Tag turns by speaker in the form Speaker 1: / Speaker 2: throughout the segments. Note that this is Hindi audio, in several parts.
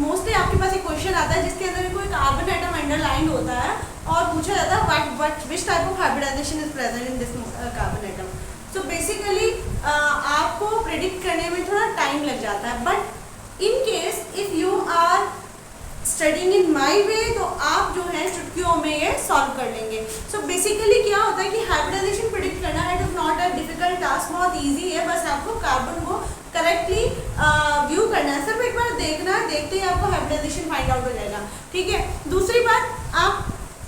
Speaker 1: मोस्टली आपके पास एक क्वेश्चन आता है जिसके अंदर कोई कार्बन एटम अंडरलाइन होता है और पूछा जाता है which type of hybridization is present in this carbon atom. So basically आपको प्रेडिक्ट करने में थोड़ा टाइम लग जाता है, but in case if you are studying in my way तो आप जो है चुटकियों में ये सॉल्व कर लेंगे। सो बेसिकली क्या होता है कि हाइब्रिडाइजेशन प्रेडिक्ट करना it is not a difficult task, बहुत इजी है, बस आपको कार्बन को करेक्टली व्यू करना है, सिर्फ एक बार देखना है, देखते ही आपको हाइब्रिडाइजेशन फाइंड आउट हो जाएगा। ठीक है, दूसरी बात आप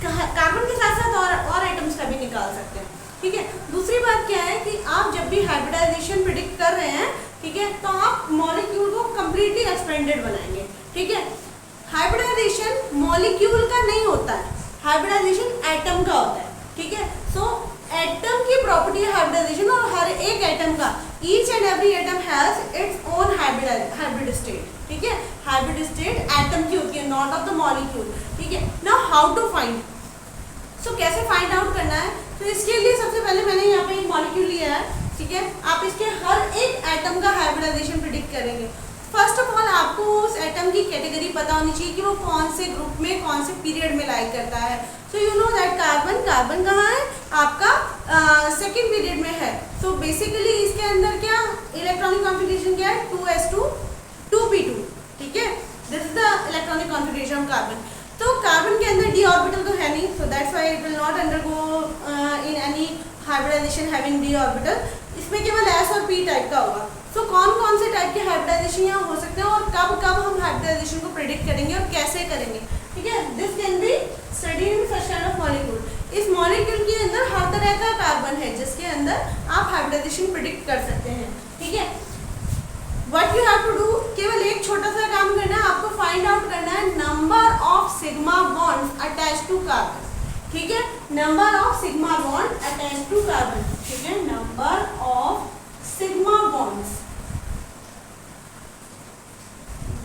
Speaker 1: कार्बन के साथ साथ और आइटम्स का भी निकाल सकते हैं। ठीक है, दूसरी बात क्या है कि आप जब भी हाइब्रिडाइजेशन प्रेडिक्ट कर रहे हैं, ठीक है, तो आप मॉलिक्यूल को कंप्लीटली एक्सपेंडेड बनाएंगे। ठीक है, हाइब्रिडाइजेशन मॉलिक्यूल का नहीं होता है, हाइब्रिडाइजेशन एटम का होता है। ठीक है, सो एटम की प्रॉपर्टी है हाइब्रिडाइजेशन, और हर एक एटम का each and every atom has its own hybrid state. ठीक है, हाइब्रिड स्टेट एटम की होती है, नॉट ऑफ द मॉलिक्यूल। ठीक है, नाउ हाउ टू फाइंड, सो कैसे फाइंड आउट करना है, तो इसके लिए सबसे पहले मैंने यहाँ पे एक मॉलिक्यूल लिया है। ठीक है, आप इसके हर एक एटम का हाइब्रिडाइजेशन प्रेडिक्ट करेंगे। फर्स्ट ऑफ ऑल आपको उस एटम की कैटेगरी पता होनी चाहिए कि वो कौन से ग्रुप में कौन से पीरियड में लाइक करता है। So you know that carbon कहाँ है आपका, सेकेंड पीरियड में है। सो बेसिकली इसके अंदर क्या इलेक्ट्रॉनिक कॉन्फ़िगरेशन क्या है, 2s2 2p2। ठीक है, this is the electronic configuration of carbon. तो कार्बन के अंदर डी ऑर्बिटल तो है नहीं, so that's why it will not undergo in any hybridization having d orbital. इसमें केवल s और p टाइप का होगा। तो कौन कौन से टाइप के हाइब्रिडाइजेशन यहाँ हो सकते हैं और कब कब हम हाइब्रिडाइजेशन को प्रेडिक्ट करेंगे और कैसे करेंगे। ठीक है, this can be studied in such kind of molecule. इस मॉलिक्यूल के अंदर हर तरह का कार्बन है जिसके अंदर आप हाइब्रिडाइजेशन प्रेडिक्ट कर सकते हैं। ठीक है, what you have to do, केवल एक छोटा सा काम करना है, आपको फाइंड आउट करना है number of sigma bonds attached to carbon. ठीक है, number of sigma bond attached to carbon. ठीक है, number of sigma bonds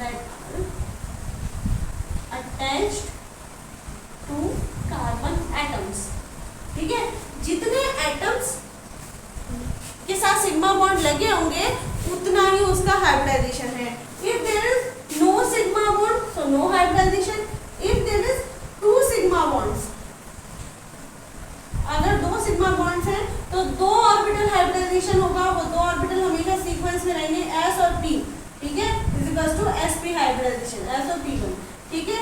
Speaker 1: that are attached to carbon atoms। ठीक है, जितने एटम्स के साथ सिग्मा बॉन्ड लगे होंगे उतना ही उसका हाइब्रिडाइजेशन है। If there is no sigma bond so no hybridization, if there is 2 sigma bonds, अगर 2 सिग्मा बॉन्ड्स हैं तो 2 ऑर्बिटल हाइब्रिडाइजेशन होगा, वो 2 ऑर्बिटल हमेशा सीक्वेंस में रहेंगे s और p। ठीक है, equals to sp hybridization, s और p1। ठीक है,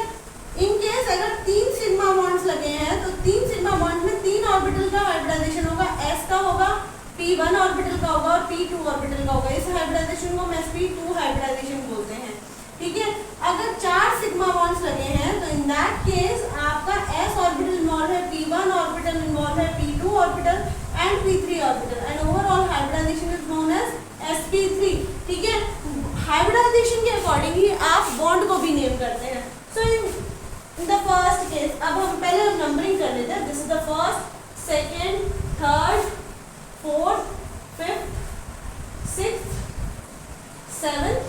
Speaker 1: इन केस अगर 3 सिग्मा बॉन्ड्स लगे हैं तो 3 सिग्मा बॉन्ड में 3 ऑर्बिटल का हाइब्रिडाइजेशन होगा, s का होगा, p1 ऑर्बिटल का होगा और p2 ऑर्बिटल का होगा। इस हाइब्रिडाइजेशन को हम sp2 हाइब्रिडाइजेशन बोलते हैं। ठीक है, अगर 4 सिग्मा बॉन्ड्स लगे हैं तो इन दैट केस आपका s ऑर्बिटल इन्वॉल्व है, p1 ऑर्बिटल इन्वॉल्व है, p2 orbital and p3 orbital, and overall hybridization is known as sp3। ठीक है, हाइब्रिडाइजेशन के अकॉर्डिंग ही आप बॉन्ड को भी नेम करते हैं। So in the first case, अब हम पहले नंबरिंग कर लेते हैं। This is the first, second, third, fourth, fifth, sixth, seventh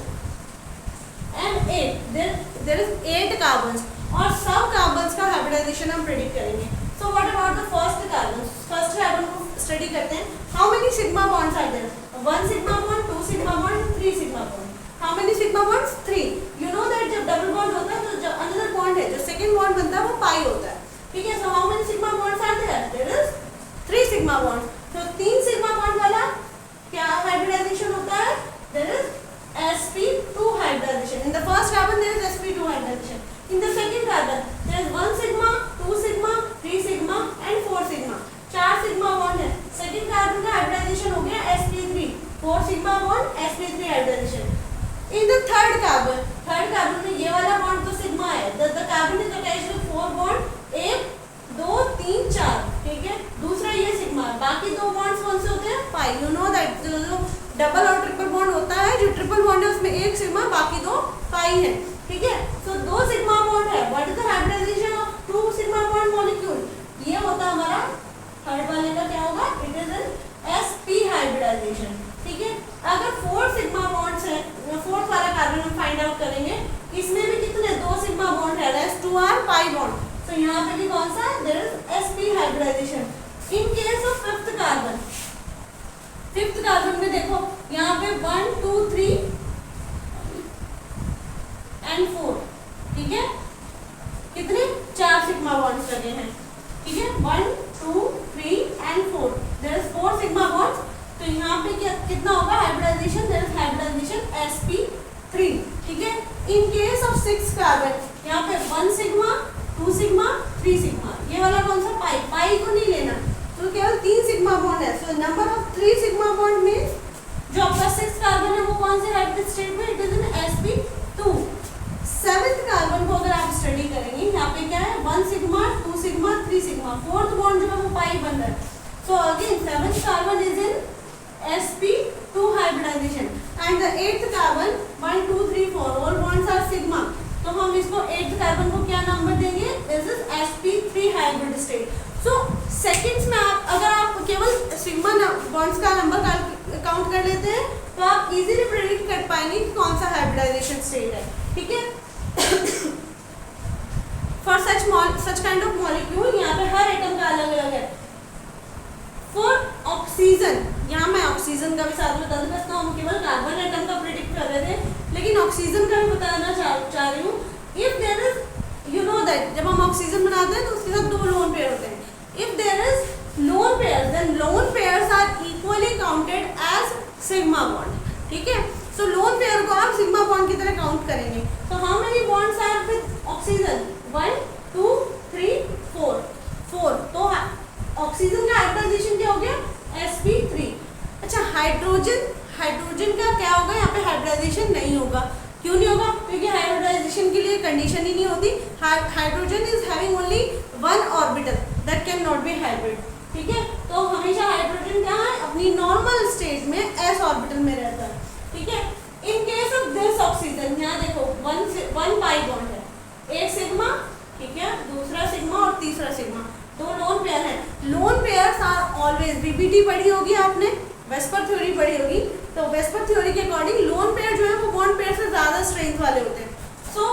Speaker 1: and 8। There is 8 carbons और सब कार्बन्स का हाइब्रिडाइजेशन हम प्रेडिक्ट करेंगे। So what about the first carbon, first carbon को स्टडी करते हैं। How many sigma bonds are there, 1 sigma bond, 2 sigma bond, 3 sigma bond. How many sigma bonds, 3। You know that जब डबल बॉन्ड होता है तो जो अनदर बॉन्ड है, जो सेकंड बॉन्ड बनता है वो पाई होता है। ठीक है, so how many sigma bonds are there, there is 3 sigma bonds. तो 3 सिग्मा बॉन्ड वाला क्या हाइब्रिडाइजेशन होता है, there is sp2 hybridization। In the first carbon there is sp2 hybridization. In the second carbon there is 1 sigma, 2 sigma, 3 sigma and 4 sigma। 4 sigma bond है। Second carbon का hybridization हो गया sp3, 4 sigma bond sp3 hybridization। In the third carbon में ये वाला bond तो sigma है। The carbon is attached with 4 bond, 1 2 3 4। ठीक है, दूसरा ये सिग्मा, बाकी 2 बॉन्ड्स कौन से होते हैं, पाई। यू नो दैट जो डबल और ट्रिपल बॉन्ड होता है, जो ट्रिपल बॉन्ड है उसमें 1 सिग्मा, बाकी 2 पाई है। ठीक है, सो 2 सिग्मा बॉन्ड है। What is the hybridization of 2 sigma bond molecule, ये होता है हमारा थर्ड वाले का क्या होगा, it is an sp hybridization. ठीक है, अगर 4 सिग्मा बॉन्ड्स है, फोर्थ वाला कार्बन हम फाइंड आउट करेंगे, इसमें भी कितने 2 सिग्मा बॉन्ड है, रेस्ट 2 आर पाई बॉन्ड। तो यहाँ पे भी कौन सा है, there is sp hybridization. In case of fifth carbon में देखो यहाँ पे 1 2 3 एंड 4 लगे हैं, ठीक है, 1 2 3 and 4, there is 4 sigma bonds. तो यहाँ पे क्या कितना होगा hybridisation, there is hybridisation sp3, ठीक है। इन केस ऑफ 6 कार्बन यहाँ पे 1 सिग्मा 2 सिग्मा 3 सिग्मा, ये वाला कौन सा पाई, पाई को नहीं लेना, तो केवल 3 सिग्मा बॉन्ड है। So number of 3 sigma bond means जो आपका 6 कार्बन है वो कौन से हाइब्रिड स्टेट में, it is in sp2। 7th carbon को अगर आप स्टडी करेंगे यहाँ पे क्या है 1 sigma 2 sigma 3 sigma, 4th bond जो है वो पाई बन रहा है। So again 7th carbon is in sp2 hybridization and the 8th carbon 1 2 3 4 all bonds are sigma, तो हम इसको 8th कार्बन को क्या नंबर देंगे, this is sp3 hybrid state. So seconds में आप अगर आप केवल सिग्मा बॉन्ड्स का नंबर काउंट कर लेते हैं तो आप इजीली प्रेडिक्ट कर पाएंगे कि कौन सा हाइब्रिडाइजेशन स्टेट है, ठीक है। For such kind of molecule यहाँ पे हर एटम का अलग अलग है। फॉर ऑक्सीजन, यहाँ मैं ऑक्सीजन का भी साथ में बता सकता हूँ, हम केवल कार्बन एटम का प्रेडिक्ट कर रहे थे, लेकिन ऑक्सीजन का भी बताना चाह रही हूँ। If there is you know that जब हम ऑक्सीजन बनाते हैं तो उसके साथ 2 लोन पेयर होते हैं। If there is lone pair then lone pairs are equally counted as sigma bond, ठीक है। सो लोन पेयर को आप सिग्मा बॉन्ड की तरह काउंट करेंगे। तो how many bonds are with oxygen, 1 2 3 4, तो ऑक्सीजन का हाइब्रिडाइजेशन क्या हो गया, sp3। अच्छा हाइड्रोजन का क्या होगा, यहाँ पे हाइब्रिडाइजेशन नहीं होगा, क्यों नहीं होगा, क्योंकि हाइब्रिडाइजेशन के लिए कंडीशन ही नहीं होती। Hydrogen is having only 1 orbital that can not be hybrid, ठीक है। तो हमेशा हाइड्रोजन क्या है, अपनी नॉर्मल स्टेट में s ऑर्बिटल में रहता है, ठीक है। In case of this oxygen यहाँ देखो 1 पाई बॉन्ड है, एक सिग्मा, ठीक है, दूसरा सिग्मा और तीसरा सिग्मा, 2 लोन पेयर है। Lone pairs are always, VBT पढ़ी होगी आपने, वेस्पर थ्योरी पढ़ी होगी, तो वेस्पर थ्योरी के अकॉर्डिंग लोन पेयर जो है वो बॉन्ड पेयर से ज्यादा स्ट्रेंथ वाले होते हैं। So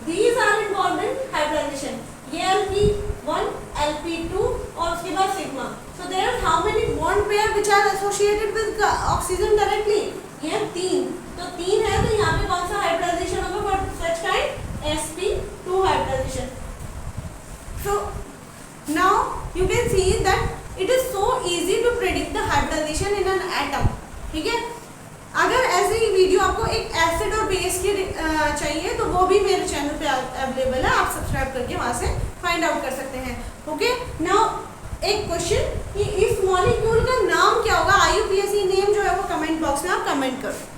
Speaker 1: these are involved in hybridization, ये sp1 sp2 और उसके बाद sigma. So there are how many bond pair which are associated with oxygen directly, ये 3, तो 3 है, तो यहाँ पे कौन सा हाइब्रिडाइजेशन होगा for such kind, sp2 hybridization. So now you can see that it is so easy to predict the hybridization in an atom, ठीक है। अगर ऐसे ही वीडियो आपको एक एसिड और बेस की चाहिए तो वो भी मेरे चैनल पे अवेलेबल है, आप सब्सक्राइब करके वहाँ से फाइंड आउट कर सकते हैं, ओके। नाउ एक क्वेश्चन कि इस मॉलिक्यूल का नाम क्या होगा, IUPAC नेम जो है वो कमेंट बॉक्स में आप कमेंट करो।